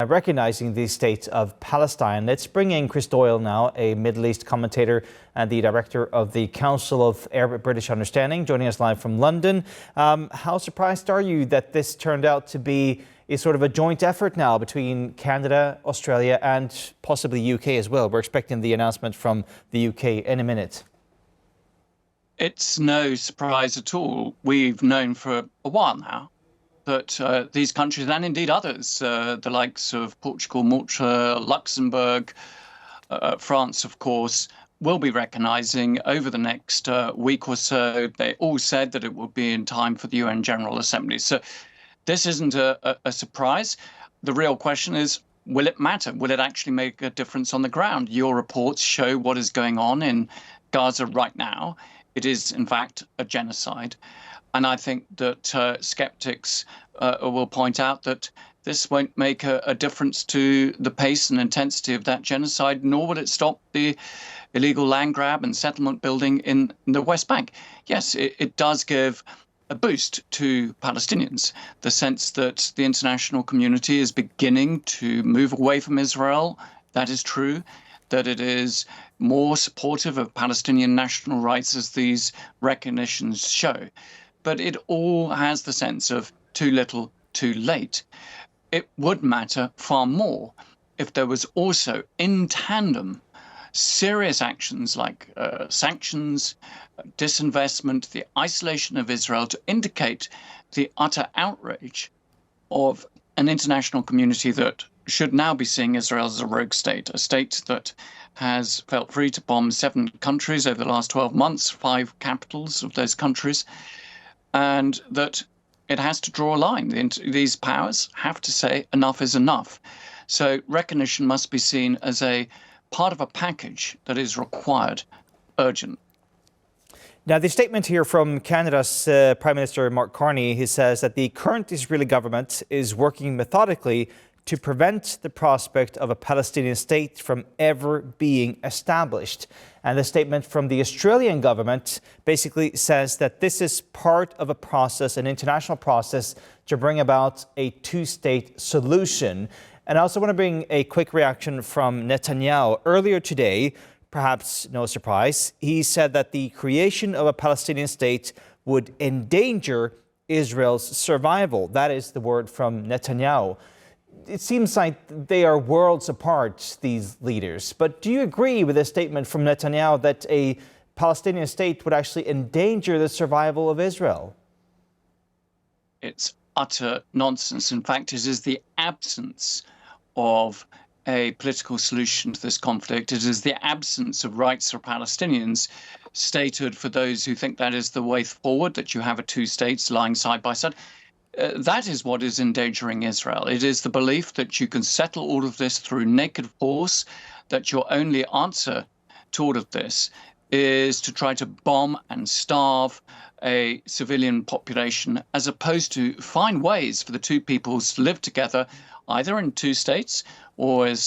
Recognizing the state of Palestine. Let's bring in Chris Doyle now, a Middle East commentator and the director of the Council of Arab-British Understanding, joining us live from London. How surprised are you that this turned out to be a sort of a joint effort now between Canada, Australia and possibly UK as well? We're expecting the announcement from the UK in a minute. It's no surprise at all. We've known for a while now that these countries, and indeed others, the likes of Portugal, Malta, Luxembourg, France, of course, will be recognising over the next week or so. They all said that it would be in time for the UN General Assembly. So this isn't a surprise. The real question is, will it matter? Will it actually make a difference on the ground? Your reports show what is going on in Gaza right now. It is, in fact, a genocide. And I think that skeptics will point out that this won't make a difference to the pace and intensity of that genocide, nor will it stop the illegal land grab and settlement building in the West Bank. Yes, it does give a boost to Palestinians, the sense that the international community is beginning to move away from Israel. That is true. That it is more supportive of Palestinian national rights, as these recognitions show. But it all has the sense of too little, too late. It would matter far more if there was also, in tandem, serious actions like sanctions, disinvestment, the isolation of Israel, to indicate the utter outrage of an international community that should now be seeing Israel as a rogue state, a state that has felt free to bomb 7 countries over the last 12 months, 5 capitals of those countries, and that it has to draw a line. These powers have to say enough is enough. So recognition must be seen as a part of a package that is required, urgent. Now, the statement here from Canada's Prime Minister Mark Carney, he says that the current Israeli government is working methodically to prevent the prospect of a Palestinian state from ever being established. And the statement from the Australian government basically says that this is part of a process, an international process, to bring about a two-state solution. And I also want to bring a quick reaction from Netanyahu. Earlier today, perhaps no surprise, he said that the creation of a Palestinian state would endanger Israel's survival. That is the word from Netanyahu. It seems like they are worlds apart, these leaders. But do you agree with the statement from Netanyahu that a Palestinian state would actually endanger the survival of Israel? It's utter nonsense. In fact, it is the absence of a political solution to this conflict. It is the absence of rights for Palestinians, statehood for those who think that is the way forward, that you have 2 states lying side by side. That is what is endangering Israel. It is the belief that you can settle all of this through naked force, that your only answer to all of this is to try to bomb and starve a civilian population, as opposed to find ways for the 2 peoples to live together, either in 2 states or, as